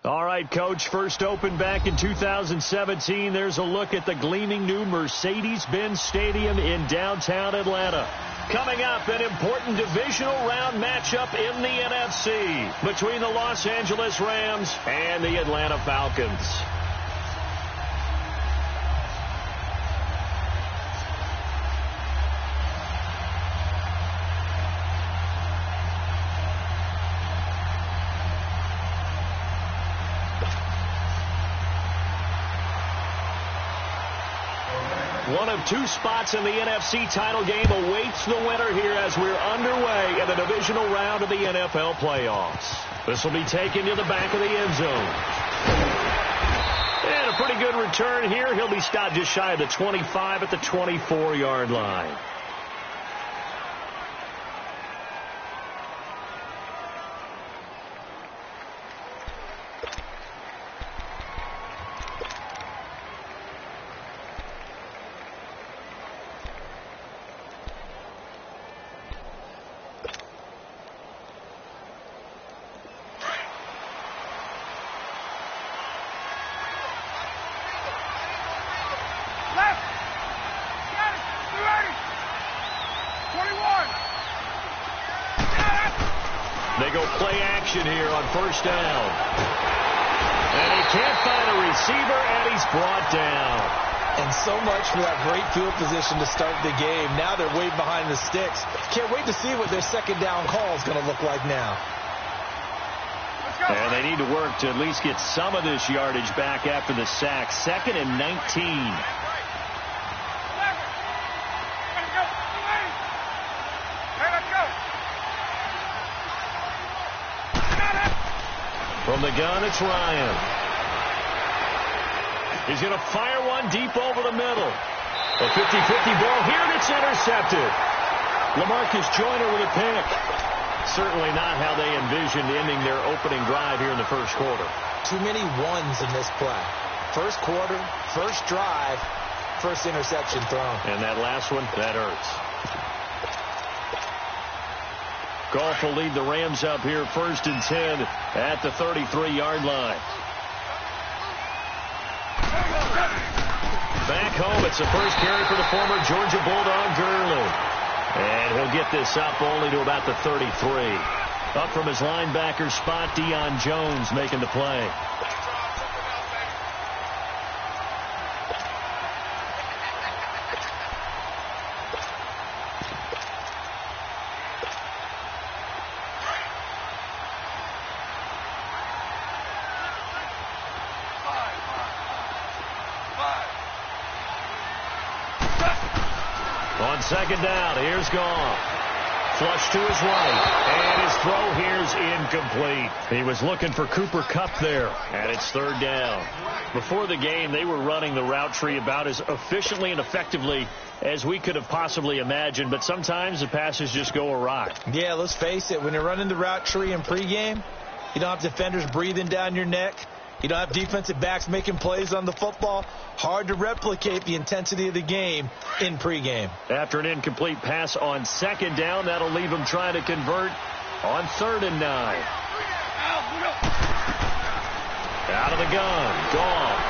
All right, Coach, first opened back in 2017. There's a look at the gleaming new Mercedes-Benz Stadium in downtown Atlanta. Coming up, an important divisional round matchup in the NFC between the Los Angeles Rams and the Atlanta Falcons. One of two spots in the NFC title game awaits the winner here as we're underway in the divisional round of the NFL playoffs. This will be taken to the back of the end zone. And a pretty good return here. He'll be stopped just shy of the 25 at the 24-yard line. They go play action here on first down. And he can't find a receiver, and he's brought down. And so much for that great field position to start the game. Now they're way behind the sticks. Can't wait to see what their second down call is going to look like now. And they need to work to at least get some of this yardage back after the sack. 2nd and 19. From the gun, it's Ryan. He's going to fire one deep over the middle. A 50-50 ball here, and it's intercepted. LaMarcus Joyner with a pick. Certainly not how they envisioned ending their opening drive here in the first quarter. Too many ones in this play. First quarter, first drive, first interception thrown. And that last one, that hurts. Goff will lead the Rams up here 1st and 10 at the 33-yard line. Back home, it's the first carry for the former Georgia Bulldog Gurley. And he'll get this up only to about the 33. Up from his linebacker spot, Deion Jones making the play. On second down, here's Goff. Flush to his right, and his throw here's incomplete. He was looking for Cooper Kupp there, and it's 3rd down. Before the game, they were running the route tree about as efficiently and effectively as we could have possibly imagined, but sometimes the passes just go awry. Yeah, let's face it, when you're running the route tree in pregame, you don't have defenders breathing down your neck. You don't have defensive backs making plays on the football. Hard to replicate the intensity of the game in pregame. After an incomplete pass on second down, that'll leave him trying to convert on 3rd and 9. Out of the gun, Goff.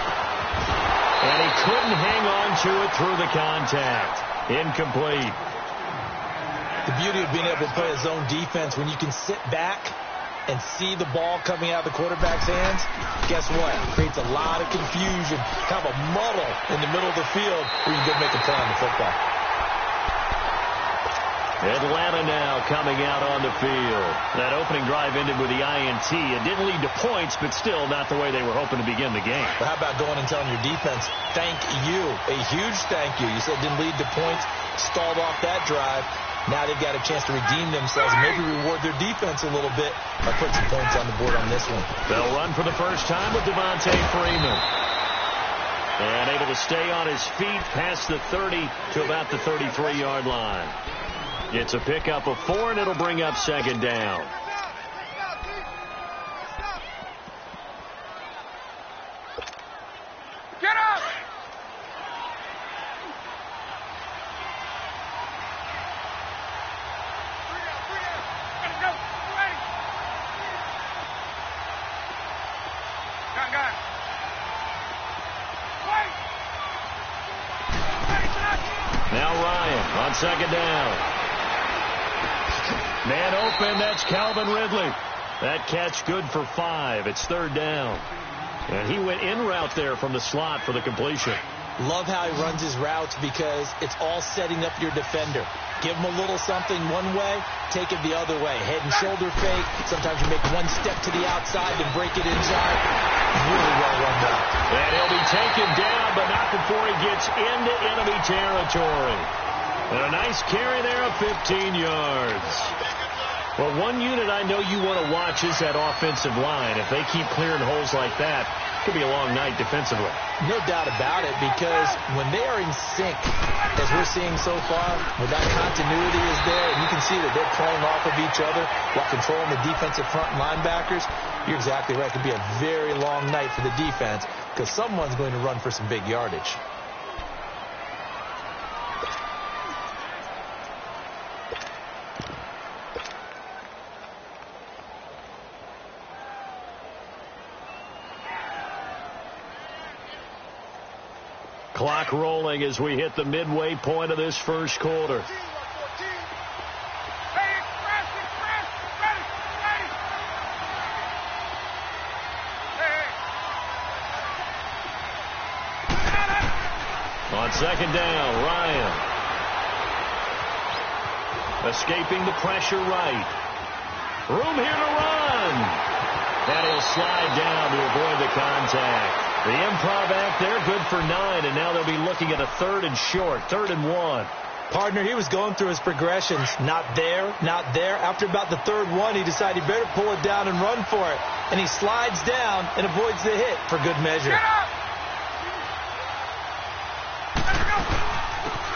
And he couldn't hang on to it through the contact. Incomplete. The beauty of being able to play a zone defense when you can sit back and see the ball coming out of the quarterback's hands, guess what? It creates a lot of confusion, kind of a muddle in the middle of the field where you can make a play on the football. Atlanta now coming out on the field. That opening drive ended with the INT. It didn't lead to points, but still not the way they were hoping to begin the game. But how about going and telling your defense, thank you, a huge thank you. You said it didn't lead to points, stalled off that drive. Now they've got a chance to redeem themselves and maybe reward their defense a little bit by putting some points on the board on this one. They'll run for the first time with Devontae Freeman. And able to stay on his feet past the 30 to about the 33-yard line. It's a pickup of 4, and it'll bring up 2nd down. Get up! on second down. Man open, that's Calvin Ridley. That catch good for 5. It's third down. And he went in route there from the slot for the completion. Love how he runs his routes because it's all setting up your defender. Give him a little something one way, take it the other way. Head and shoulder fake. Sometimes you make one step to the outside and break it inside. Really well run route. And he'll be taken down, but not before he gets into enemy territory. And a nice carry there of 15 yards. Well, one unit I know you want to watch is that offensive line. If they keep clearing holes like that, it could be a long night defensively. No doubt about it, because when they are in sync, as we're seeing so far, when that continuity is there, and you can see that they're playing off of each other while controlling the defensive front linebackers, you're exactly right. It could be a very long night for the defense because someone's going to run for some big yardage. Clock rolling as we hit the midway point of this first quarter. On second down, Ryan. Escaping the pressure right. Room here to run. And he'll slide down to avoid the contact. The improv act there, good for 9, and now they'll be looking at a 3rd and short, 3rd and 1. Partner, he was going through his progressions. Not there, not there. After about the 3rd one, he decided he better pull it down and run for it. And he slides down and avoids the hit for good measure.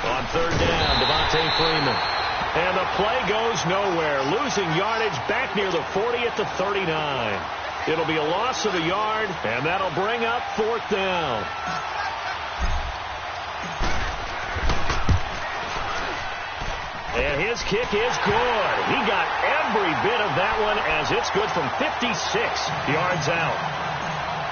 On 3rd down, Devontae Freeman. And the play goes nowhere. Losing yardage back near the 40 at the 39. It'll be a loss of a yard, and that'll bring up 4th down. And his kick is good. He got every bit of that one as it's good from 56 yards out.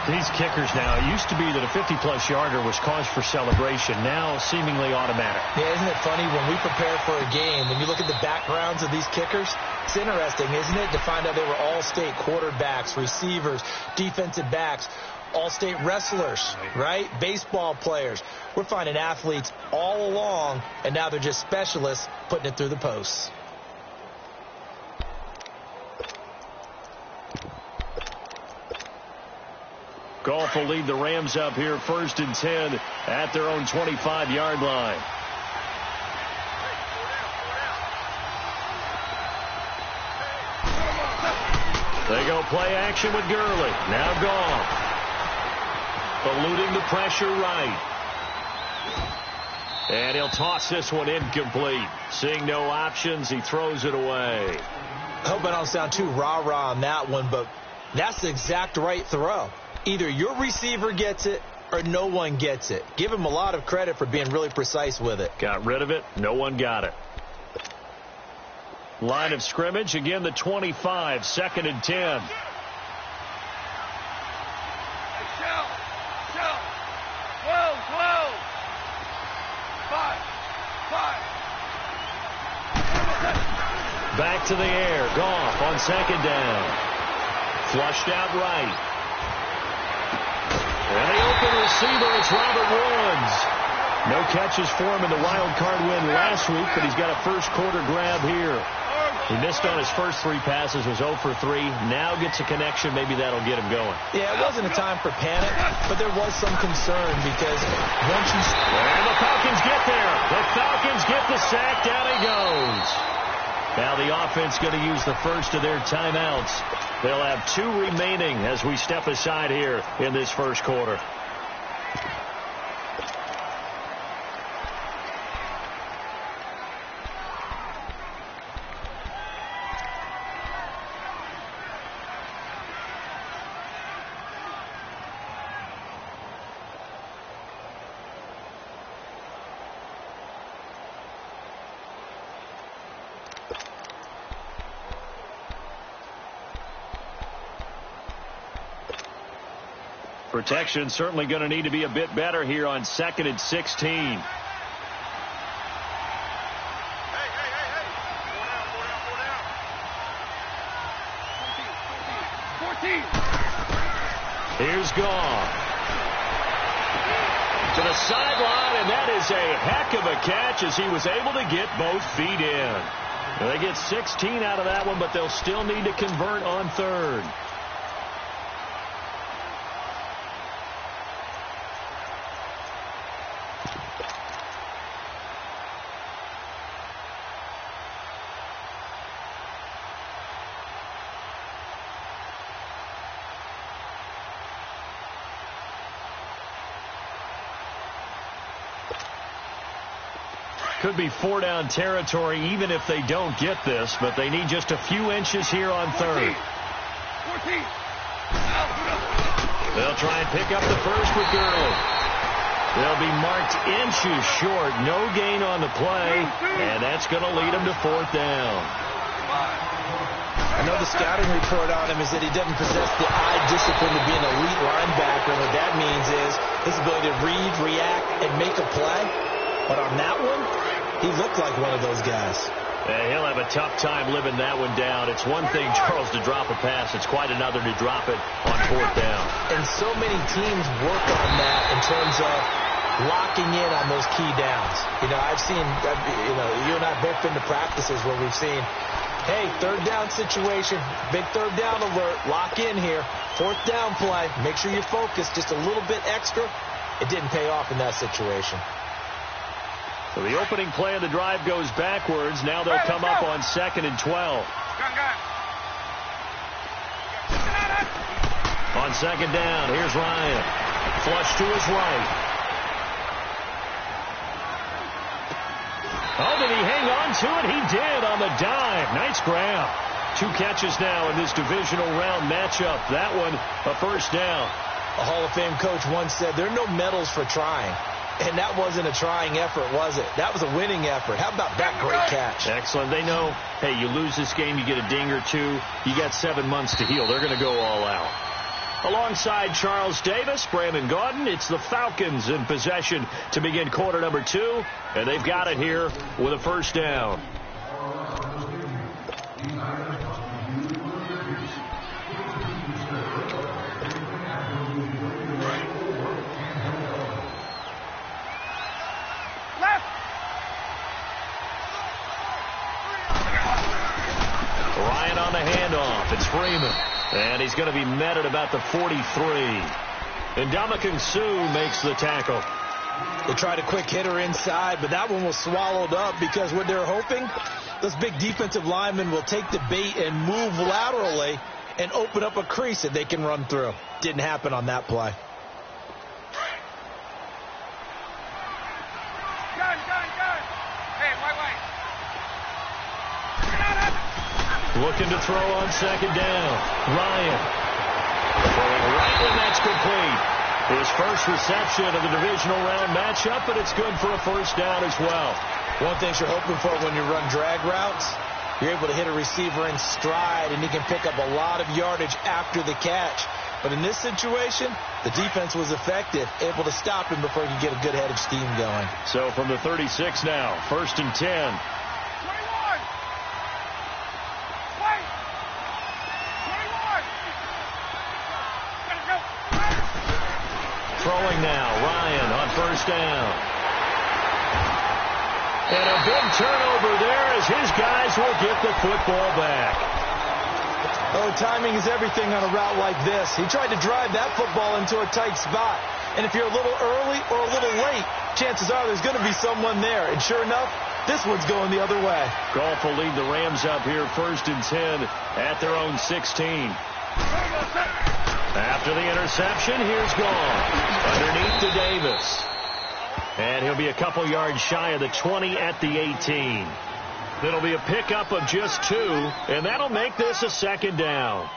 These kickers now, it used to be that a 50-plus yarder was cause for celebration. Now seemingly automatic. Yeah, isn't it funny when we prepare for a game, when you look at the backgrounds of these kickers, it's interesting, isn't it, to find out they were all-state quarterbacks, receivers, defensive backs, all-state wrestlers, right? Baseball players. We're finding athletes all along, and now they're just specialists putting it through the posts. Goff will lead the Rams up here 1st and 10 at their own 25-yard line. They go play action with Gurley. Now Goff. Eluding the pressure right. And he'll toss this one incomplete. Seeing no options, he throws it away. I hope I don't sound too rah-rah on that one, but that's the exact right throw. Either your receiver gets it or no one gets it. Give him a lot of credit for being really precise with it. Got rid of it. No one got it. Line of scrimmage, again the 25, 2nd and 10. Back to the air. Goff on 2nd down. Flushed out right. And the open receiver, it's Robert Woods. No catches for him in the wild card win last week, but he's got a first quarter grab here. He missed on his first 3 passes, was 0 for 3. Now gets a connection. Maybe that'll get him going. Yeah, it wasn't a time for panic, but there was some concern because once you... And the Falcons get there. The Falcons get the sack. Down he goes. Now the offense going to use the first of their timeouts. They'll have 2 remaining as we step aside here in this first quarter. Protection certainly going to need to be a bit better here on 2nd and 16. Here's Goff. To the sideline, and that is a heck of a catch as he was able to get both feet in. They get 16 out of that one, but they'll still need to convert on third. Could be 4-down territory even if they don't get this, but they need just a few inches here on third. They'll try and pick up the first with Gurley. They'll be marked inches short. No gain on the play, and that's going to lead them to 4th down. I know the scouting report on him is that he doesn't possess the eye discipline to be an elite linebacker. And what that means is his ability to read, react, and make a play. But on that one, he looked like one of those guys. He'll have a tough time living that one down. It's one thing, Charles, to drop a pass. It's quite another to drop it on 4th down. And so many teams work on that in terms of locking in on those key downs. I've seen, you and I both been to practices where we've seen, hey, 3rd down situation, big 3rd down alert, lock in here. 4th down play, make sure you focus just a little bit extra. It didn't pay off in that situation. So the opening play of the drive goes backwards. Now they'll come up on 2nd and 12. On 2nd down, here's Ryan. Flush to his right. Oh, did he hang on to it? He did on the dive. Nice grab. 2 catches now in this divisional round matchup. That one, a 1st down. A Hall of Fame coach once said, there are no medals for trying. And that wasn't a trying effort, was it? That was a winning effort. How about that great catch? Excellent. They know, hey, you lose this game, you get a ding or 2. You got 7 months to heal. They're going to go all out. Alongside Charles Davis, Brandon Gaudin, it's the Falcons in possession to begin quarter number 2. And they've got it here with a 1st down. Ryan on the handoff. It's Freeman. And he's going to be met at about the 43. And Ndamukong Suh makes the tackle. They tried a quick hitter inside, but that one was swallowed up because what they're hoping, those big defensive linemen will take the bait and move laterally and open up a crease that they can run through. Didn't happen on that play. Looking to throw on 2nd down. Ryan. Throwing right when that's complete. His first reception of the divisional round matchup, but it's good for a 1st down as well. One thing you're hoping for when you run drag routes, you're able to hit a receiver in stride, and he can pick up a lot of yardage after the catch. But in this situation, the defense was effective, able to stop him before he could get a good head of steam going. So from the 36 now, 1st and 10. Throwing now, Ryan on 1st down. And a big turnover there as his guys will get the football back. Oh, timing is everything on a route like this. He tried to drive that football into a tight spot. And if you're a little early or a little late, chances are there's going to be someone there. And sure enough, this one's going the other way. Goff will lead the Rams up here 1st and 10 at their own 16. After the interception, here's Goff. Underneath to Davis. And he'll be a couple yards shy of the 20 at the 18. It'll be a pickup of just 2, and that'll make this a 2nd down.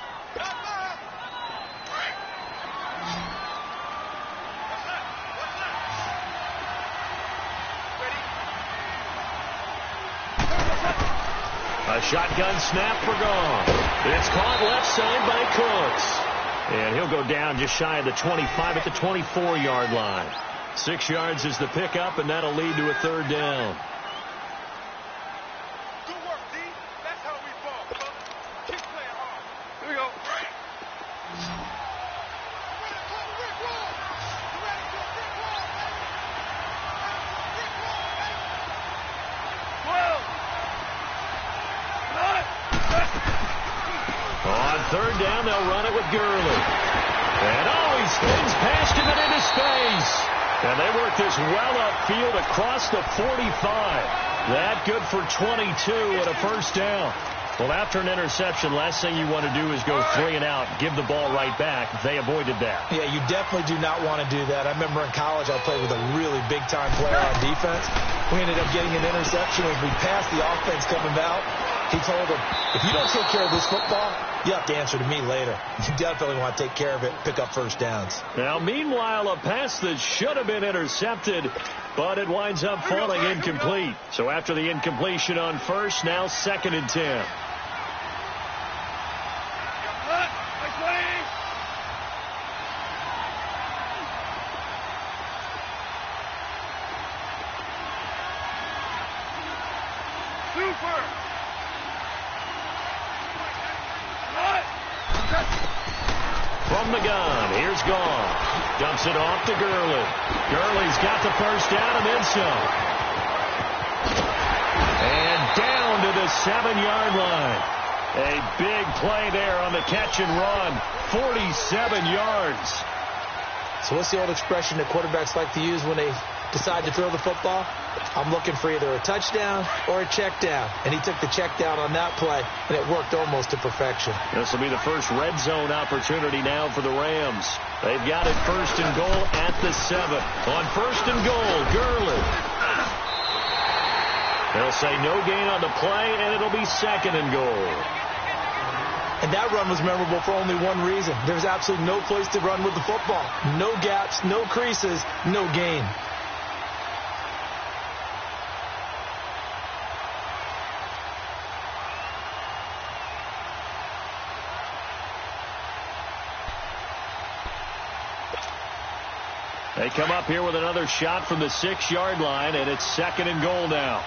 A shotgun snap for Goff. It's caught left side by Cooks. And he'll go down just shy of the 25 at the 24-yard line. 6 yards is the pickup, and that'll lead to a 3rd down. Good work, D. That's how we ball. Keep playing hard. Here we go. third down, they'll run it with Gurley. And he spins past him and into space. And they work this well upfield across the 45. That good for 22 and a first down. Well, after an interception, last thing you want to do is go 3 and out, give the ball right back. They avoided that. Yeah, you definitely do not want to do that. I remember in college I played with a really big-time player on defense. We ended up getting an interception as we passed the offense coming out. He told him, if you don't take care of this football, you have to answer to me later. You definitely want to take care of it, pick up first downs. Now, meanwhile, a pass that should have been intercepted, but it winds up falling incomplete. So after the incompletion on first, now 2nd and 10. From the gun, here's Gone. Dumps it off to Gurley. Gurley's got the first down and then some. And down to the 7-yard line. A big play there on the catch and run. 47 yards. So what's the old expression that quarterbacks like to use when they decide to throw the football? I'm looking for either a touchdown or a check down. And he took the check down on that play, and it worked almost to perfection. This will be the first red zone opportunity now for the Rams. They've got it 1st and goal at the 7. On 1st and goal, Gurley. They'll say no gain on the play, and it'll be 2nd and goal. And that run was memorable for only one reason. There's absolutely no place to run with the football. No gaps, no creases, no gain. They come up here with another shot from the 6-yard line, and it's 2nd and goal now.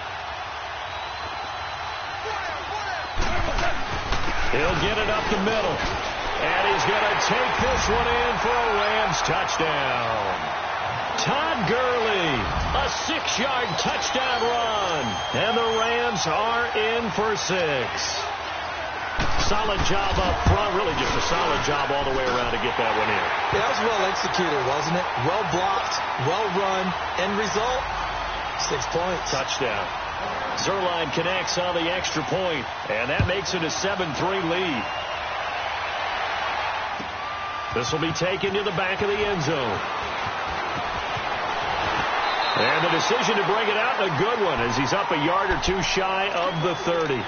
He'll get it up the middle. And he's going to take this one in for a Rams touchdown. Todd Gurley, a 6-yard touchdown run. And the Rams are in for 6. Solid job up front. Really just a solid job all the way around to get that one in. Yeah, that was well executed, wasn't it? Well blocked, well run. End result, 6 points. Touchdown. Zerline connects on the extra point, and that makes it a 7-3 lead. This will be taken to the back of the end zone. And the decision to bring it out, a good one, as he's up a yard or two shy of the 30.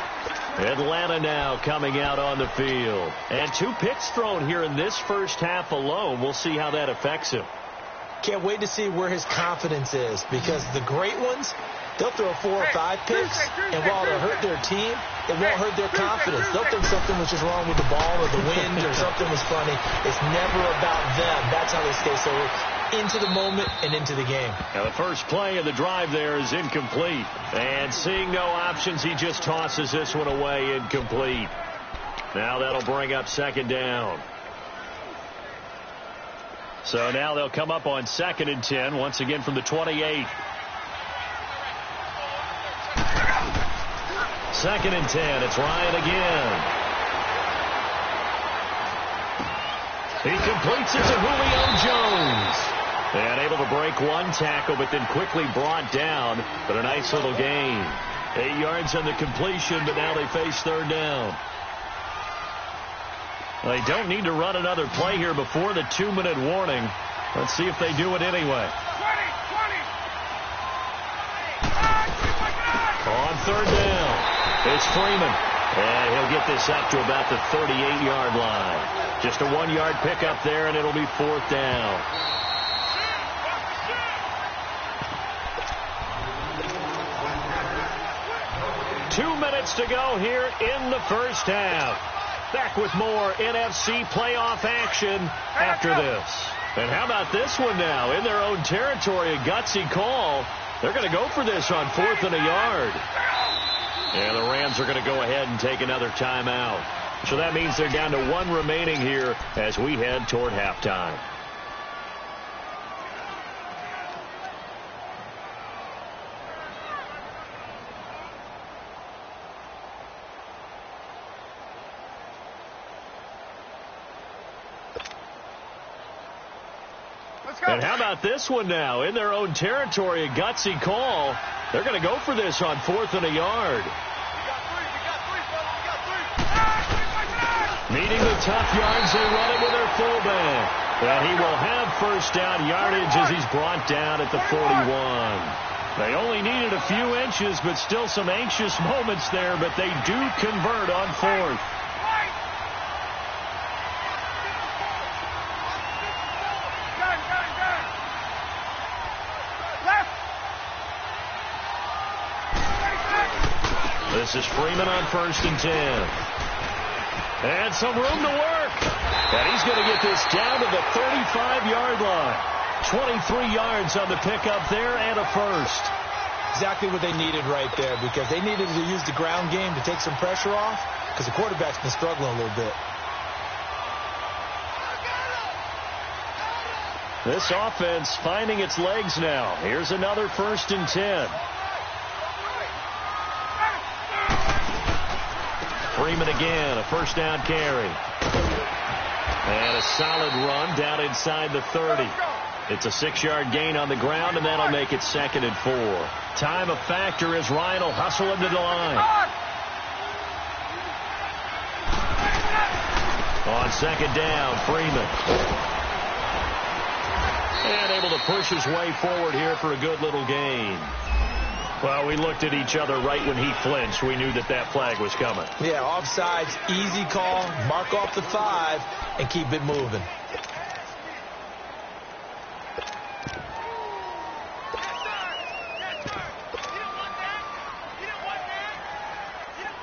Atlanta now coming out on the field. And 2 picks thrown here in this first half alone. We'll see how that affects him. Can't wait to see where his confidence is, because the great ones, they'll throw 4 or 5 picks, and while it'll hurt their team, it won't hurt their confidence. They'll think something was just wrong with the ball or the wind or something was funny. It's never about them. That's how they stay so into the moment and into the game. Now the first play of the drive there is incomplete. And seeing no options, he just tosses this one away incomplete. Now that'll bring up 2nd down. So now they'll come up on 2nd and 10, once again from the 28. 2nd and 10. It's Ryan again. He completes it to Julio Jones. And able to break 1 tackle, but then quickly brought down. But a nice little gain. 8 yards on the completion, but now they face 3rd down. They don't need to run another play here before the 2-minute warning. Let's see if they do it anyway. On 3rd down, it's Freeman. And he'll get this up to about the 38-yard line. Just a 1-yard pickup there, and it'll be 4th down. Two minutes to go here in the first half. Back with more NFC playoff action after this. And how about this one now? In their own territory, a gutsy call. They're going to go for this on 4th and a yard. And the Rams are going to go ahead and take another timeout. So that means they're down to 1 remaining here as we head toward halftime. And how about this one now? In their own territory, a gutsy call. They're going to go for this on 4th and a yard. Needing the tough yards, they run it with their fullback. And he will have first down yardage as he's brought down at the 41. They only needed a few inches, but still some anxious moments there, but they do convert on 4th. This is Freeman on 1st and 10. And some room to work. And he's going to get this down to the 35-yard line. 23 yards on the pickup there and a first. Exactly what they needed right there, because they needed to use the ground game to take some pressure off, because the quarterback's been struggling a little bit. This offense finding its legs now. Here's another 1st and 10. Freeman again, a first down carry. And a solid run down inside the 30. It's a 6-yard gain on the ground, and that'll make it 2nd and 4. Time a factor as Ryan will hustle him to the line. On 2nd down, Freeman. And able to push his way forward here for a good little gain. Well, we looked at each other right when he flinched. We knew that that flag was coming. Yeah, offsides, easy call, mark off the 5, and keep it moving.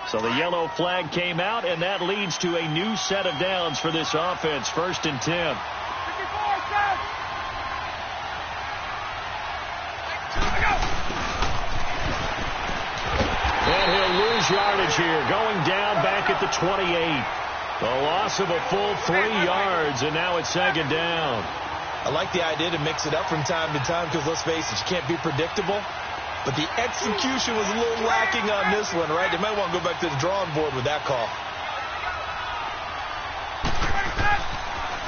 So the yellow flag came out, and that leads to a new set of downs for this offense. 1st and 10. And he'll lose yardage here, going down back at the 28. A loss of a full 3 yards, and now it's 2nd down. I like the idea to mix it up from time to time, because let's face it, you can't be predictable. But the execution was a little lacking on this one, right? They might want to go back to the drawing board with that call.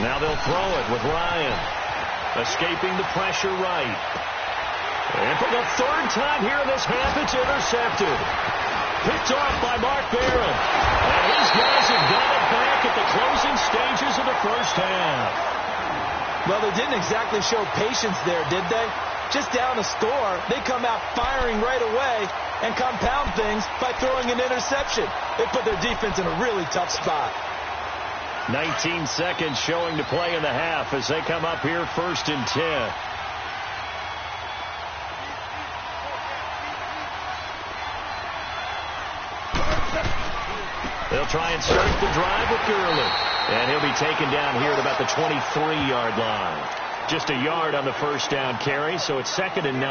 Now they'll throw it with Ryan. Escaping the pressure right. And for the 3rd time here in this half, it's intercepted. Picked off by Mark Barron. And these guys have got it back at the closing stages of the first half. Well, they didn't exactly show patience there, did they? Just down a score, they come out firing right away and compound things by throwing an interception. They put their defense in a really tough spot. 19 seconds showing to play in the half as they come up here 1st and 10. They'll try and start the drive with Gurley. And he'll be taken down here at about the 23-yard line. Just a yard on the first down carry, so it's 2nd and 9.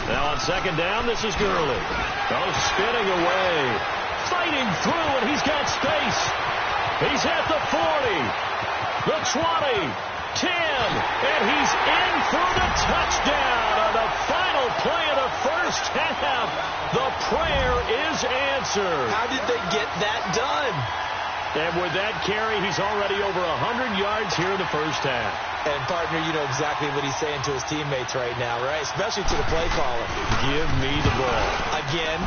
Now on 2nd down, this is Gurley. Oh, spinning away. Fighting through, and he's got space. He's at the 40, the 20, 10, and he's in for the touchdown on the final play of the first half. The prayer is answered. How did they get that done? And with that carry, he's already over 100 yards here in the first half. And, partner, you know exactly what he's saying to his teammates right now, right? Especially to the play caller. Give me the ball. Again,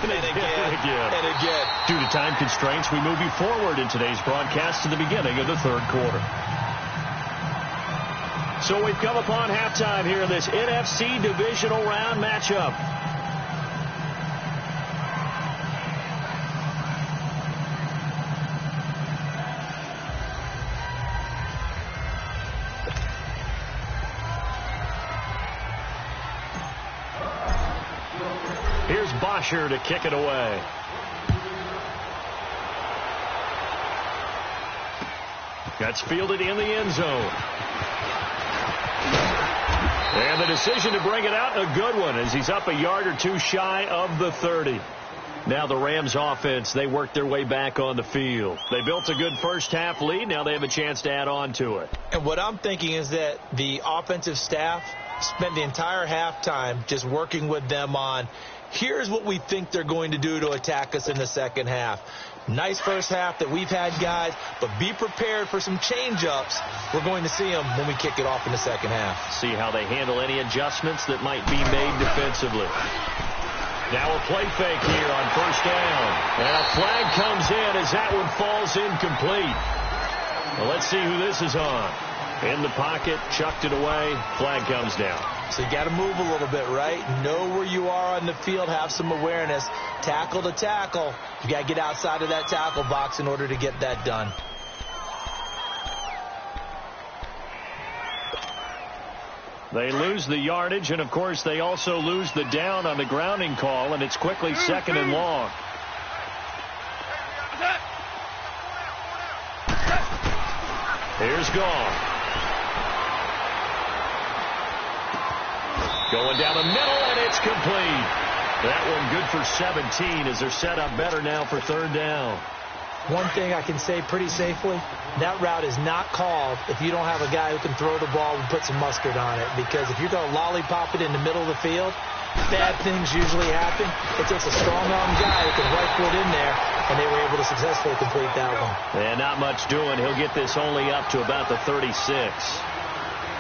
and again, and again. Due to time constraints, we move you forward in today's broadcast to the beginning of the 3rd quarter. So we've come upon halftime here in this NFC divisional round matchup. Here's Bosher to kick it away. That's fielded in the end zone. And the decision to bring it out, a good one, as he's up a yard or two shy of the 30. Now the Rams offense, they worked their way back on the field. They built a good first half lead. Now they have a chance to add on to it. And what I'm thinking is that the offensive staff spent the entire halftime just working with them on, here's what we think they're going to do to attack us in the second half. Nice first half that we've had, guys, but be prepared for some change-ups. We're going to see them when we kick it off in the second half. See how they handle any adjustments that might be made defensively. Now a play fake here on first down. And a flag comes in as that one falls incomplete. Well, let's see who this is on. In the pocket, chucked it away, flag comes down. So you got to move a little bit, right? Know where you are on the field, have some awareness. Tackle to tackle. You got to get outside of that tackle box in order to get that done. They lose the yardage, and of course they also lose the down on the grounding call, and it's quickly second and long. Here's Goff. Going down the middle, and it's complete. That one good for 17 as they're set up better now for third down. One thing I can say pretty safely, that route is not called if you don't have a guy who can throw the ball and put some mustard on it. Because if you're going to lollipop it in the middle of the field, bad things usually happen. It takes a strong-arm guy who can right foot in there, and they were able to successfully complete that one. And not much doing. He'll get this only up to about the 36.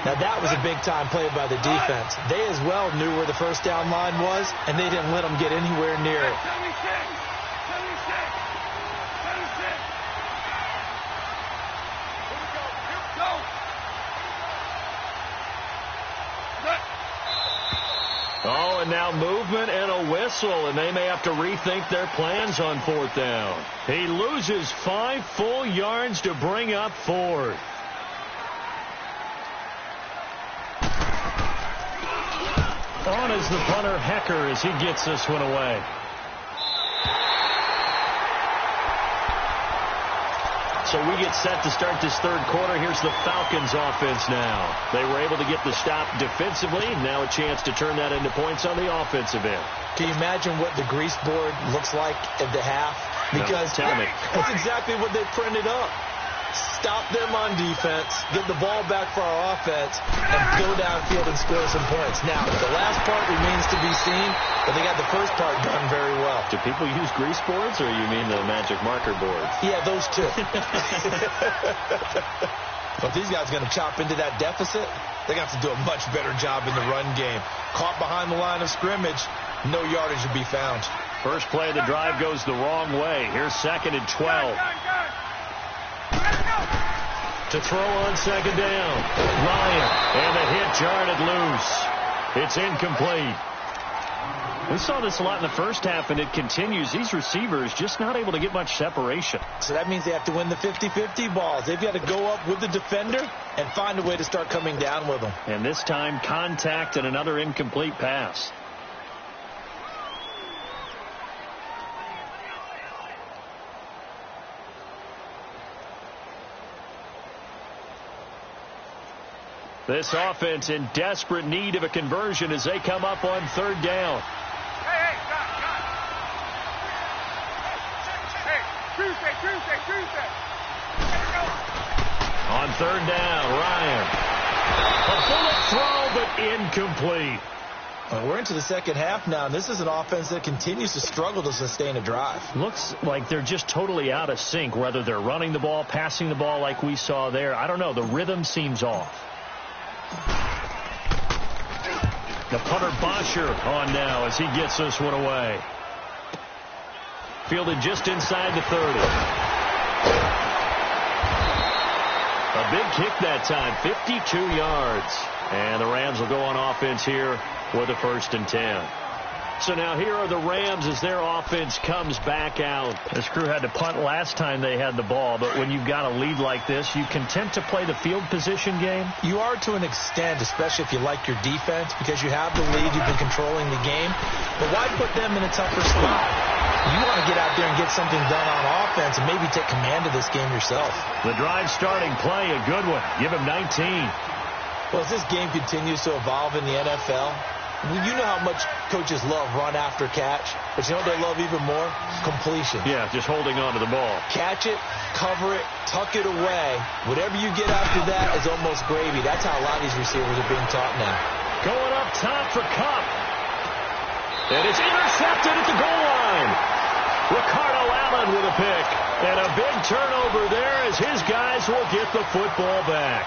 Now, that was a big-time play by the defense. They as well knew where the first down line was, and they didn't let them get anywhere near it. Oh, and now movement and a whistle, and they may have to rethink their plans on fourth down. He loses 5 full yards to bring up fourth. On is the punter, Hecker, as he gets this one away. So we get set to start this third quarter. Here's the Falcons offense now. They were able to get the stop defensively. Now a chance to turn that into points on the offensive end. Can you imagine what the grease board looks like at the half? Because tell me. That's exactly what they printed up. Stop them on defense, get the ball back for our offense, and go downfield and score some points. Now, the last part remains to be seen, but they got the first part done very well. Do people use grease boards, or you mean the magic marker boards? Yeah, those two. But these guys are going to chop into that deficit. They're going to have to do a much better job in the run game. Caught behind the line of scrimmage, no yardage to be found. First play of the drive goes the wrong way. Here's second and 12. To throw on second down. Ryan, and the hit jarred loose. It's incomplete. We saw this a lot in the first half, and it continues. These receivers just not able to get much separation. So that means they have to win the 50-50 balls. They've got to go up with the defender and find a way to start coming down with them. And this time, contact and another incomplete pass. This offense in desperate need of a conversion as they come up on third down. On third down, Ryan. A bullet throw, but incomplete. We're into the second half now, and this is an offense that continues to struggle to sustain a drive. Looks like they're just totally out of sync, whether they're running the ball, passing the ball like we saw there. I don't know. The rhythm seems off. The punter Bosher on now as he gets this one away. Fielded just inside the 30. A big kick that time, 52 yards. And the Rams will go on offense here with a 1st and 10. So now here are the Rams as their offense comes back out. This crew had to punt last time they had the ball, but when you've got a lead like this, you content to play the field position game? You are to an extent, especially if you like your defense, because you have the lead, you've been controlling the game. But why put them in a tougher spot? You want to get out there and get something done on offense and maybe take command of this game yourself. The drive starting play, a good one. Give him 19. Well, as this game continues to evolve in the NFL, You know how much coaches love run after catch, but you know what they love even more? Completion. Yeah, just holding on to the ball. Catch it, cover it, tuck it away. Whatever you get after that is almost gravy. That's how a lot of these receivers are being taught now. Going up top for Kupp. And it's intercepted at the goal line. Ricardo Allen with a pick. And a big turnover there as his guys will get the football back.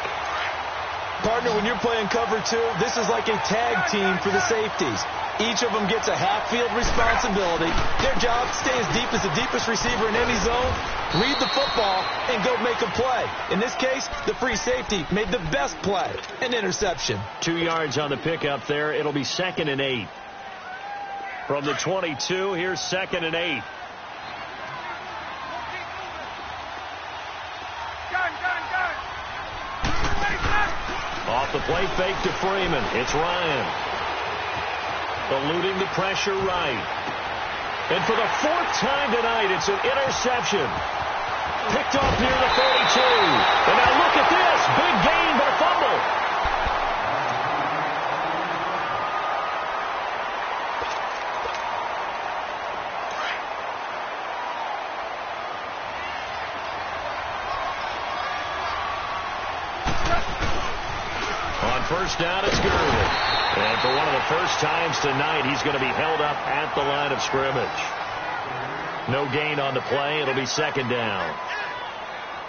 Partner, when you're playing cover two, this is like a tag team for the safeties. Each of them gets a half-field responsibility. Their job, stay as deep as the deepest receiver in any zone, read the football, and go make a play. In this case, the free safety made the best play, an interception. 2 yards on the pickup there. It'll be 2nd and 8. From the 22, here's 2nd and 8. Off the play fake to Freeman. It's Ryan. Eluding the pressure right. And for the 4th time tonight, it's an interception. Picked off near the 32. And now look at this. Big gain, but a fumble. First down, it's Gurley. And for one of the first times tonight, he's going to be held up at the line of scrimmage. No gain on the play. It'll be 2nd down.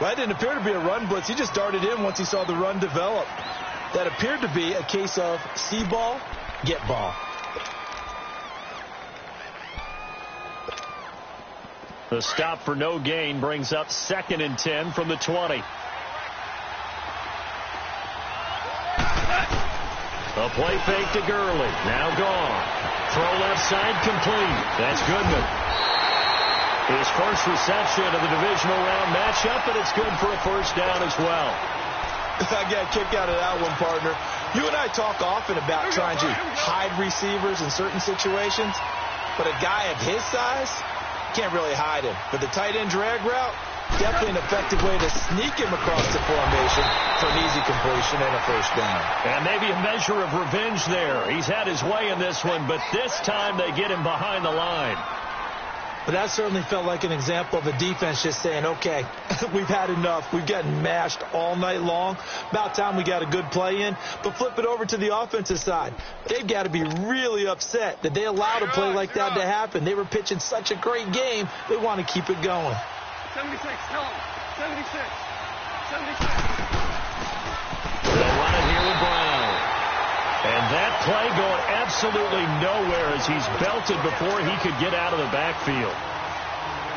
Well, it didn't appear to be a run blitz. He just darted in once he saw the run develop. That appeared to be a case of see ball, get ball. The stop for no gain brings up 2nd and 10 from the 20. A play fake to Gurley. Now gone. Throw left side complete. That's Goodman. His first reception of the divisional round matchup, and it's good for a first down as well. I got a kick out of that one, partner. You and I talk often about trying to hide receivers in certain situations, but a guy of his size can't really hide him. But the tight end drag route, definitely an effective way to sneak him across the formation for an easy completion and a first down. And maybe a measure of revenge there. He's had his way in this one, but this time they get him behind the line. But that certainly felt like an example of a defense just saying, okay, we've had enough. We've gotten mashed all night long. About time we got a good play in. But flip it over to the offensive side. They've got to be really upset that they allowed a play like that to happen. They were pitching such a great game. They want to keep it going. 76, tell him. 76. 76. They'll run it here with Brown. And that play going absolutely nowhere as he's belted before he could get out of the backfield.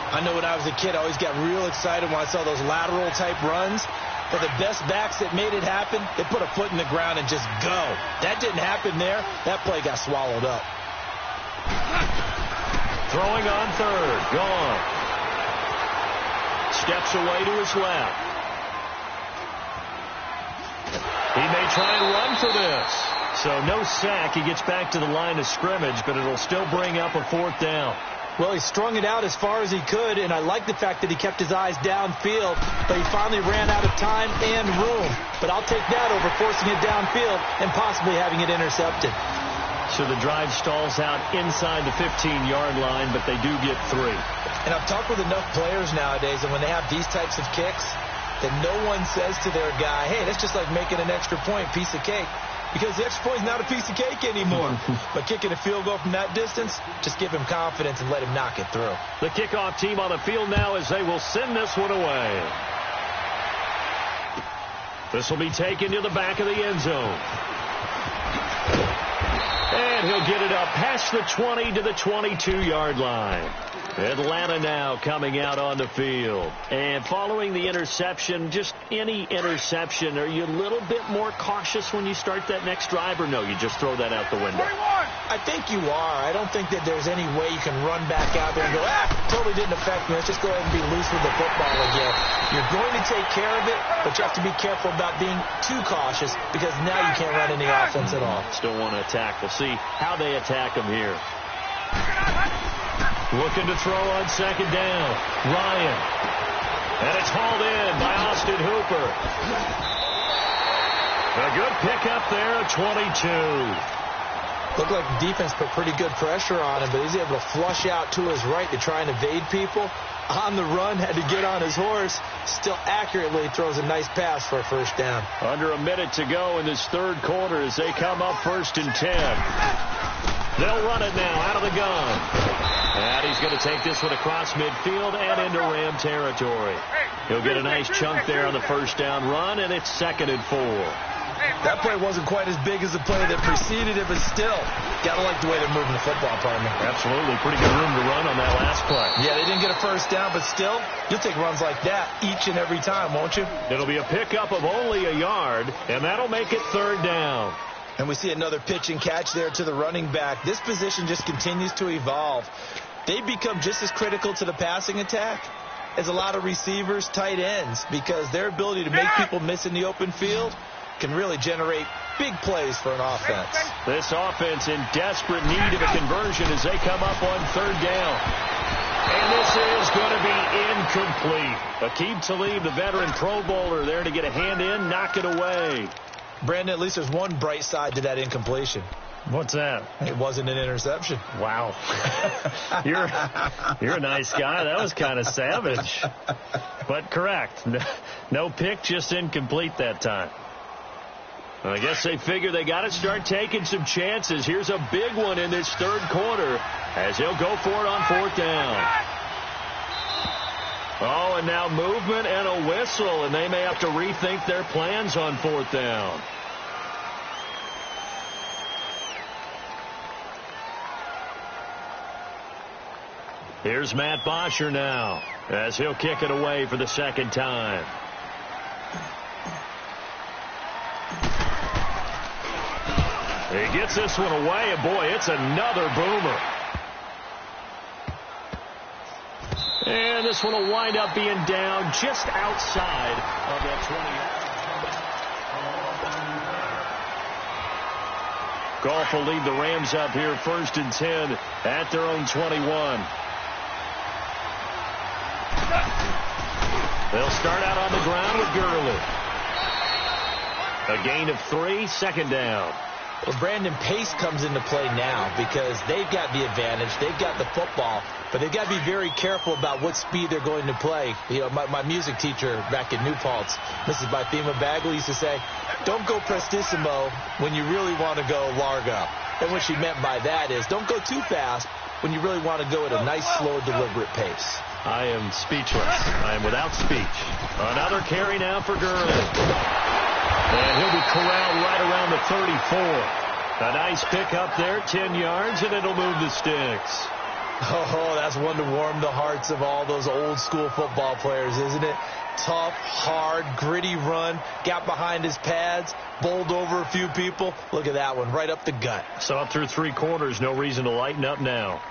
I know when I was a kid, I always got real excited when I saw those lateral type runs. But the best backs that made it happen, they put a foot in the ground and just go. That didn't happen there. That play got swallowed up. Throwing on third. Gone. Steps away to his left. He may try and run for this. So no sack. He gets back to the line of scrimmage, but it'll still bring up a 4th down. Well, he strung it out as far as he could, and I like the fact that he kept his eyes downfield, but he finally ran out of time and room. But I'll take that over forcing it downfield and possibly having it intercepted. So the drive stalls out inside the 15-yard line, but they do get 3. And I've talked with enough players nowadays, and when they have these types of kicks, that no one says to their guy, hey, that's just like making an extra point, piece of cake. Because the extra point is not a piece of cake anymore. But kicking a field goal from that distance, just give him confidence and let him knock it through. The kickoff team on the field now as they will send this one away. This will be taken to the back of the end zone. And he'll get it up past the 20 to the 22-yard line. Atlanta now coming out on the field. And following the interception, just any interception, are you a little bit more cautious when you start that next drive, or no, you just throw that out the window? I think you are. I don't think that there's any way you can run back out there and go, totally didn't affect me. Let's just go ahead and be loose with the football again. You're going to take care of it, but you have to be careful about being too cautious because now you can't run any offense at all. Still want to attack. We'll see how they attack him here. Looking to throw on 2nd down. Ryan. And it's hauled in by Austin Hooper. A good pickup there at 22. Looked like the defense put pretty good pressure on him, but he's able to flush out to his right to try and evade people. On the run, had to get on his horse. Still accurately throws a nice pass for a first down. Under a minute to go in this third quarter as they come up 1st and 10. They'll run it now out of the gun. And he's going to take this one across midfield and into Ram territory. He'll get a nice chunk there on the first down run, and it's 2nd and 4. That play wasn't quite as big as the play that preceded it, but still, got to like the way they're moving the football, partner. Absolutely. Pretty good room to run on that last play. Yeah, they didn't get a first down, but still, you'll take runs like that each and every time, won't you? It'll be a pickup of only a yard, and that'll make it 3rd down. And we see another pitch and catch there to the running back. This position just continues to evolve. They become just as critical to the passing attack as a lot of receivers, tight ends, because their ability to make people miss in the open field can really generate big plays for an offense. This offense in desperate need of a conversion as they come up on 3rd down. And this is going to be incomplete. Aqib Talib, the veteran Pro Bowler, there to get a hand in, knock it away. Brandon, at least there's one bright side to that incompletion. What's that? It wasn't an interception. Wow. You're a nice guy. That was kind of savage. But correct. No pick, just incomplete that time. I guess they figure they got to start taking some chances. Here's a big one in this third quarter as he'll go for it on 4th down. Oh, and now movement and a whistle, and they may have to rethink their plans on 4th down. Here's Matt Bosher now as he'll kick it away for the 2nd time. He gets this one away, and boy, it's another boomer. And this one will wind up being down just outside of that 20. Goff will lead the Rams up here 1st and 10 at their own 21. They'll start out on the ground with Gurley. A gain of 3, 2nd down. Well, Brandon, pace comes into play now because they've got the advantage. They've got the football, but they've got to be very careful about what speed they're going to play. You know, my music teacher back in New Paltz, Mrs. Bythema Bagley, used to say, don't go prestissimo when you really want to go largo. And what she meant by that is don't go too fast when you really want to go at a nice, slow, deliberate pace. I am speechless. I am without speech. Another carry now for Gurley. And he'll be corralled right around the 34. A nice pickup there, 10 yards, and it'll move the sticks. Oh, that's one to warm the hearts of all those old school football players, isn't it? Tough, hard, gritty run, got behind his pads, bowled over a few people. Look at that one, right up the gut. Saw through 3 quarters, no reason to lighten up now.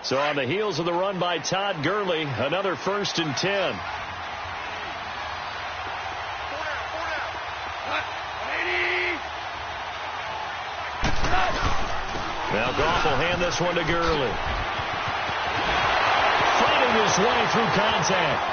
So on the heels of the run by Todd Gurley, another 1st and 10. Now Goff will hand this one to Gurley. Fighting his way through contact.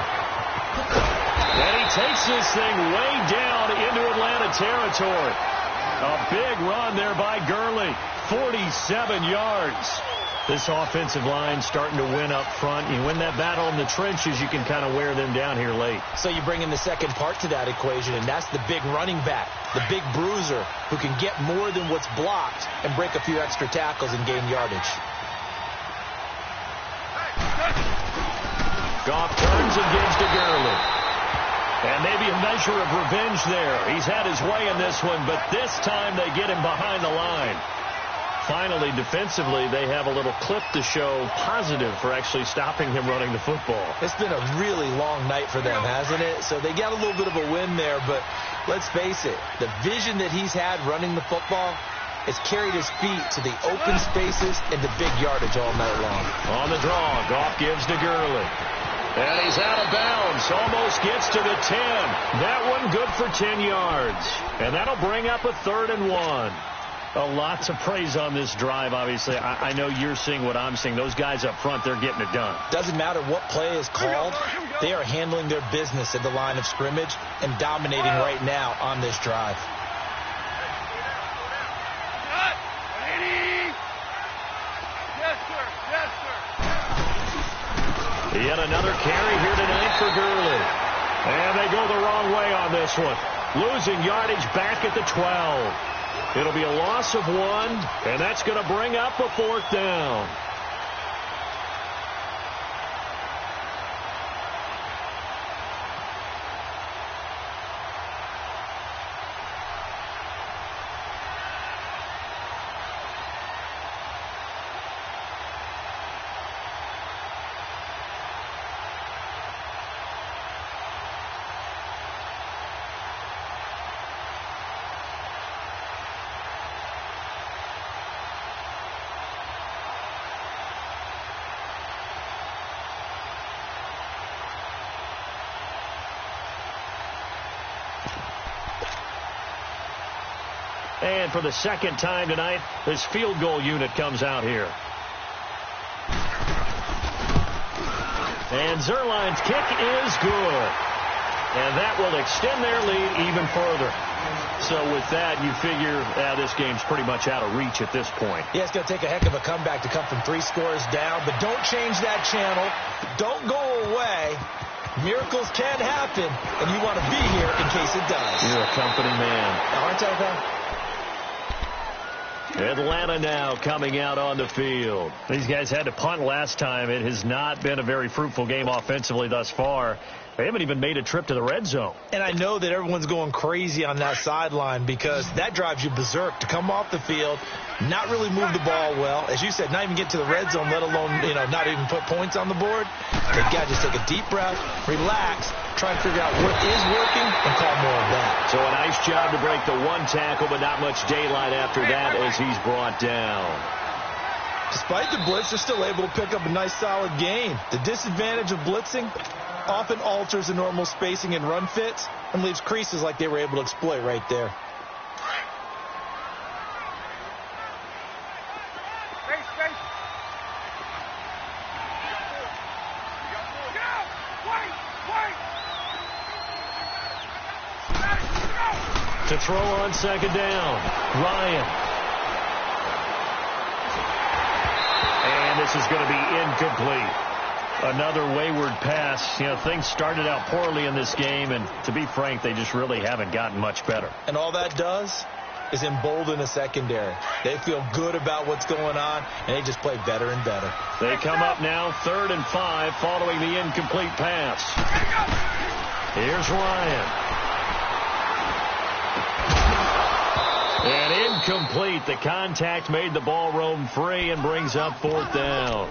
And he takes this thing way down into Atlanta territory. A big run there by Gurley. 47 yards. This offensive line starting to win up front. You win that battle in the trenches, you can kind of wear them down here late. So you bring in the second part to that equation, and that's the big running back, the big bruiser, who can get more than what's blocked and break a few extra tackles and gain yardage. Goff turns and gives to Gurley. And maybe a measure of revenge there. He's had his way in this one, but this time they get him behind the line. Finally, defensively, they have a little clip to show positive for actually stopping him running the football. It's been a really long night for them, hasn't it? So they got a little bit of a win there, but let's face it, the vision that he's had running the football has carried his feet to the open spaces and the big yardage all night long. On the draw, Goff gives to Gurley. And he's out of bounds, almost gets to the 10. That one good for 10 yards. And that'll bring up a 3rd and 1. A lot to praise on this drive, obviously. I know you're seeing what I'm seeing. Those guys up front, they're getting it done. Doesn't matter what play is called. They are handling their business at the line of scrimmage and dominating right now on this drive. Yet another carry here tonight for Gurley. And they go the wrong way on this one. Losing yardage back at the 12. It'll be a loss of 1, and that's going to bring up a 4th down. And for the second time tonight, this field goal unit comes out here. And Zuerlein's kick is good. And that will extend their lead even further. So with that, you figure this game's pretty much out of reach at this point. Yeah, it's going to take a heck of a comeback to come from 3 scores down. But don't change that channel. Don't go away. Miracles can happen, and you want to be here in case it does. You're a company man. Aren't I, though? Atlanta now coming out on the field. These guys had to punt last time. It has not been a very fruitful game offensively thus far. They haven't even made a trip to the red zone. And I know that everyone's going crazy on that sideline because that drives you berserk to come off the field, not really move the ball well. As you said, not even get to the red zone, let alone, not even put points on the board. They got to just take a deep breath, relax, try and figure out what is working and call more of that. So a nice job to break the 1 tackle, but not much daylight after that as he's brought down. Despite the blitz, they're still able to pick up a nice solid gain. The disadvantage of blitzing often alters the normal spacing and run fits and leaves creases like they were able to exploit right there. To throw on second down, Ryan. And this is going to be incomplete. Another wayward pass. Things started out poorly in this game, and to be frank, they just really haven't gotten much better. And all that does is embolden the secondary. They feel good about what's going on, and they just play better and better. They come up now 3rd and 5 following the incomplete pass. Here's Ryan. And incomplete. The contact made the ball roam free and brings up 4th down.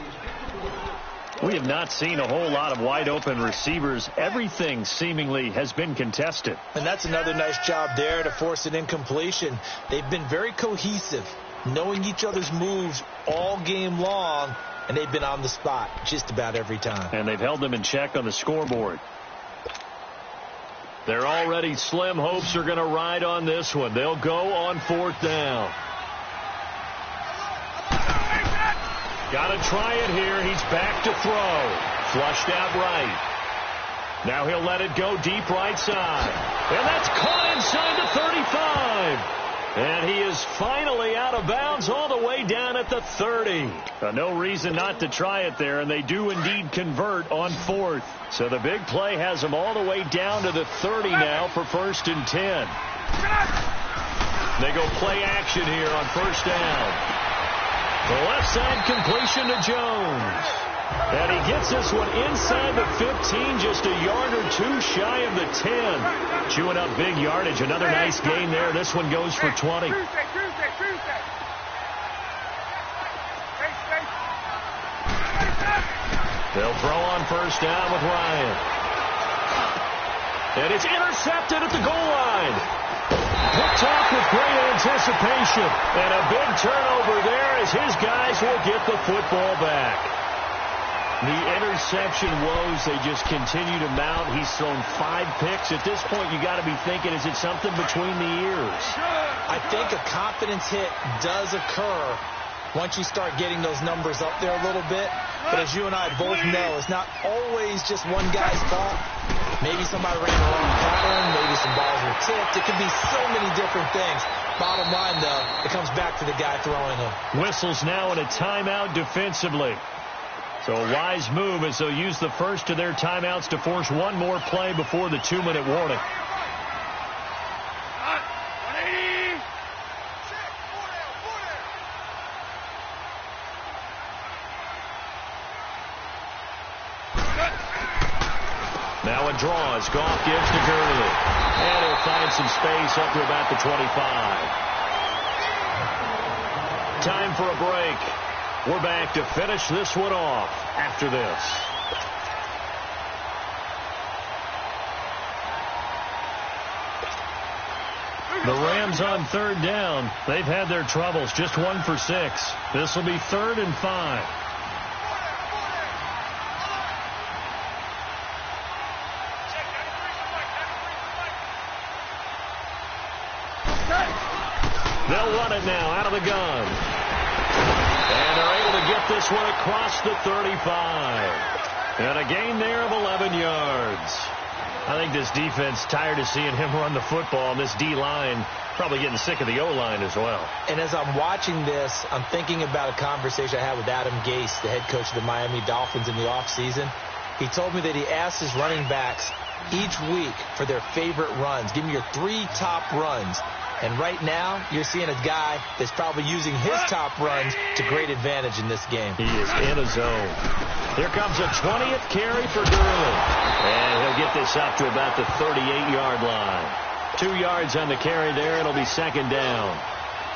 We have not seen a whole lot of wide-open receivers. Everything seemingly has been contested. And that's another nice job there to force an incompletion. They've been very cohesive, knowing each other's moves all game long, and they've been on the spot just about every time. And they've held them in check on the scoreboard. Their already slim hopes are going to ride on this one. They'll go on 4th down. Got to try it here. He's back to throw. Flushed out right. Now he'll let it go deep right side. And that's caught inside the 35. And he is finally out of bounds all the way down at the 30. No reason not to try it there, and they do indeed convert on 4th. So the big play has them all the way down to the 30 now for 1st and 10. They go play action here on 1st down. The left side completion to Jones. And he gets this one inside the 15, just a yard or 2 shy of the 10. Chewing up big yardage. Another nice gain there. This one goes for 20. They'll throw on 1st down with Ryan. And it's intercepted at the goal line. Picked off with great anticipation. And a big turnover there as his guys will get the football back. The interception woes, they just continue to mount. He's thrown 5 picks. At this point, you got to be thinking, is it something between the ears? I think a confidence hit does occur once you start getting those numbers up there a little bit. But as you and I both know, it's not always just one guy's fault. Maybe somebody ran the wrong pattern. Maybe some balls were tipped. It could be so many different things. Bottom line, though, it comes back to the guy throwing them. Whistles now in a timeout defensively. So a wise move as they'll use the first of their timeouts to force one more play before the 2-minute warning. Now a draw as Goff gives to Gurley. And he'll find some space up to about the 25. Time for a break. We're back to finish this one off after this. The Rams on third down. They've had their troubles. Just 1 for 6. This will be 3rd and 5. They'll run it now out of the gun. And they're able to get this one across the 35. And a gain there of 11 yards. I think this defense tired of seeing him run the football, and this D-line probably getting sick of the O-line as well. And as I'm watching this, I'm thinking about a conversation I had with Adam Gase, the head coach of the Miami Dolphins in the offseason. He told me that he asked his running backs each week for their favorite runs. Give me your 3 top runs. And right now, you're seeing a guy that's probably using his top runs to great advantage in this game. He is in a zone. Here comes a 20th carry for Gurley. And he'll get this up to about the 38-yard line. 2 yards on the carry there. It'll be 2nd down.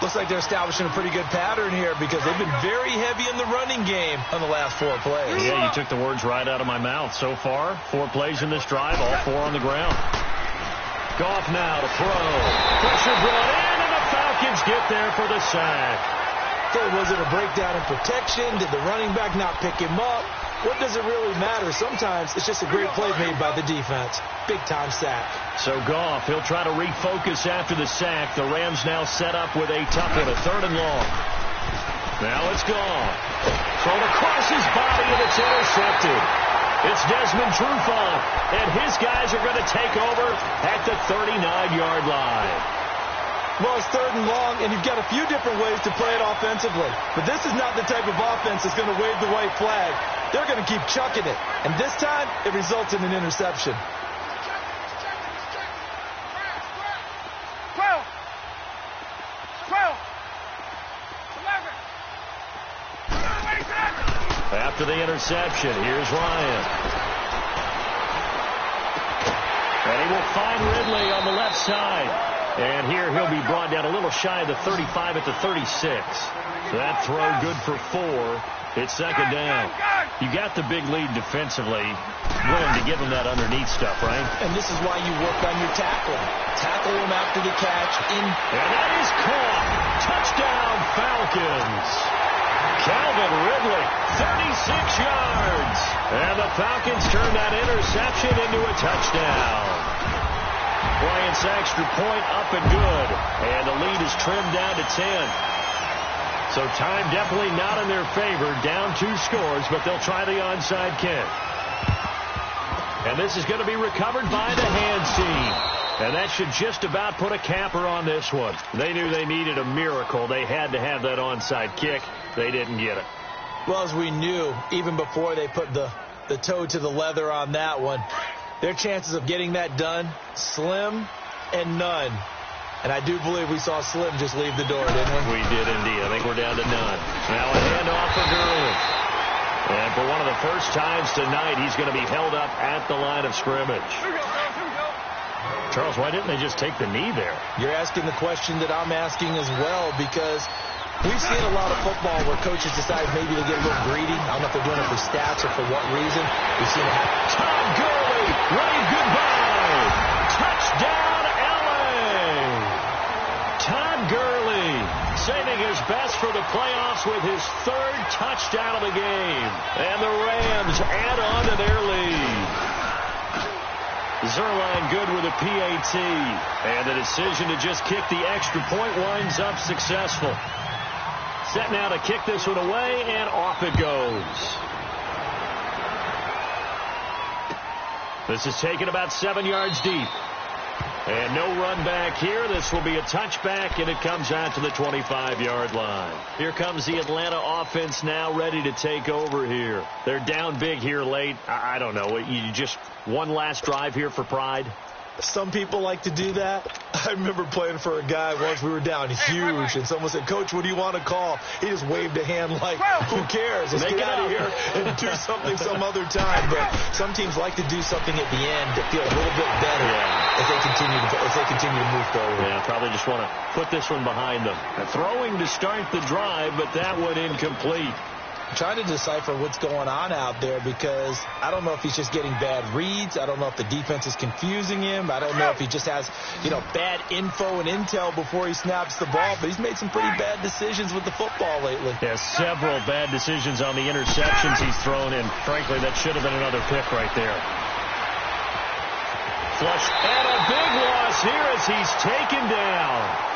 Looks like they're establishing a pretty good pattern here because they've been very heavy in the running game on the last 4 plays. Yeah, you took the words right out of my mouth. So far, 4 plays in this drive, all 4 on the ground. Goff now to throw. Pressure brought in, and the Falcons get there for the sack. So was it a breakdown in protection? Did the running back not pick him up? What does it really matter? Sometimes it's just a great play made by the defense. Big-time sack. So Goff, he'll try to refocus after the sack. The Rams now set up with a tough one, a 3rd and long. Now it's Goff. Thrown across his body, and it's intercepted. It's Desmond Trufant, and his guys are going to take over at the 39-yard line. Well, it's 3rd and long, and you've got a few different ways to play it offensively. But this is not the type of offense that's going to wave the white flag. They're going to keep chucking it. And this time, it results in an interception. 12. 12. 11. After the interception, here's Ryan. And he will find Ridley on the left side. And here he'll be brought down a little shy of the 35 at the 36. So that throw good for 4. It's 2nd down. You got the big lead defensively. Willing to give him that underneath stuff, right? And this is why you work on your tackling. Tackle him after the catch. And that is caught. Touchdown, Falcons. Calvin Ridley, 36 yards. And the Falcons turn that interception into a touchdown. Bryant's extra point up and good. And the lead is trimmed down to 10. So time definitely not in their favor. Down 2 scores, but they'll try the onside kick. And this is going to be recovered by the hands team. And that should just about put a capper on this one. They knew they needed a miracle. They had to have that onside kick. They didn't get it. Well, as we knew, even before they put the toe to the leather on that one, their chances of getting that done, slim and none. And I do believe we saw Slim just leave the door, didn't we? We did indeed. I think we're down to none. Now a handoff for Gurley. And for one of the first times tonight, he's going to be held up at the line of scrimmage. Charles, why didn't they just take the knee there? You're asking the question that I'm asking as well, because we've seen a lot of football where coaches decide maybe to get a little greedy. I don't know if they're doing it for stats or for what reason. We've seen it happen. Todd Gurley, wave goodbye. Touchdown, L.A. Todd Gurley saving his best for the playoffs with his 3rd touchdown of the game. And the Rams add on to their lead. Zerline good with a PAT. And the decision to just kick the extra point winds up successful. Set now to kick this one away, and off it goes. This is taken about 7 yards deep. And no run back here. This will be a touchback, and it comes out to the 25-yard line. Here comes the Atlanta offense now ready to take over here. They're down big here late. I don't know. You just one last drive here for pride? Some people like to do that. I remember playing for a guy once. We were down huge, and someone said, "Coach, what do you want to call?" He just waved a hand like, who cares? Let's get out of here and do something some other time. But some teams like to do something at the end that feel a little bit better as they continue to move forward. Yeah, probably just want to put this one behind them. Throwing to start the drive, but that one incomplete. Trying to decipher what's going on out there, because I don't know if he's just getting bad reads. I don't know if the defense is confusing him. I don't know if he just has, bad info and intel before he snaps the ball. But he's made some pretty bad decisions with the football lately. Yeah, several bad decisions on the interceptions he's thrown, and frankly, that should have been another pick right there. Flush, and a big loss here as he's taken down.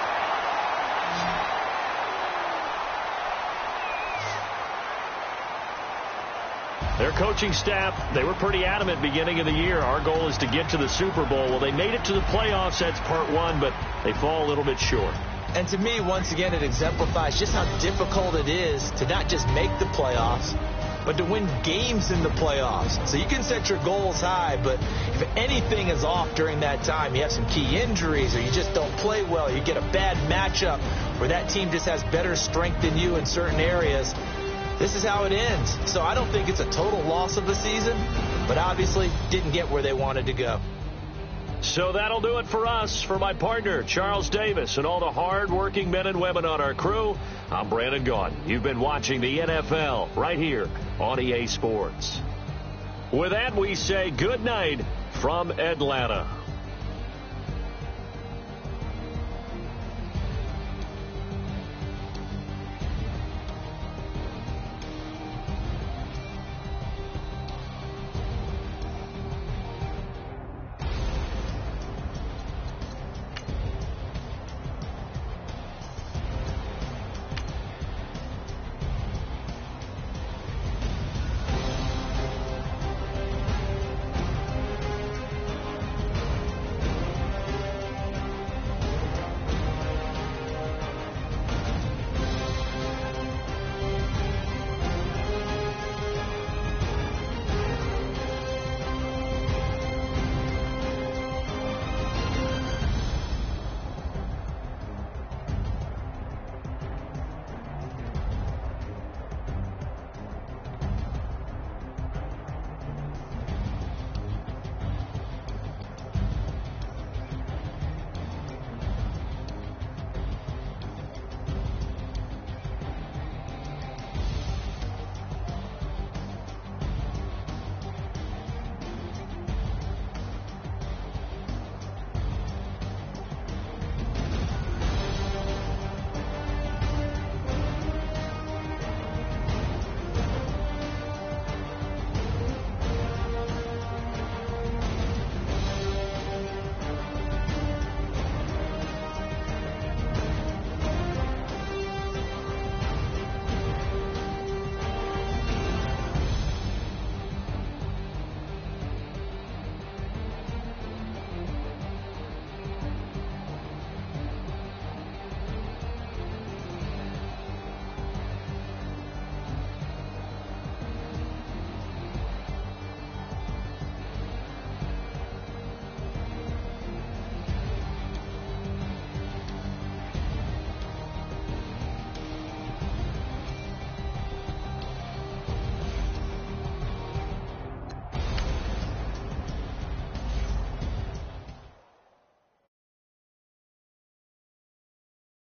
Their coaching staff, they were pretty adamant beginning of the year. Our goal is to get to the Super Bowl. Well, they made it to the playoffs. That's part one, but they fall a little bit short. And to me, once again, it exemplifies just how difficult it is to not just make the playoffs, but to win games in the playoffs. So you can set your goals high, but if anything is off during that time, you have some key injuries or you just don't play well, you get a bad matchup where that team just has better strength than you in certain areas, this is how it ends. So I don't think it's a total loss of the season, but obviously didn't get where they wanted to go. So that'll do it for us. For my partner, Charles Davis, and all the hard-working men and women on our crew, I'm Brandon Gaudin. You've been watching the NFL right here on EA Sports. With that, we say good night from Atlanta.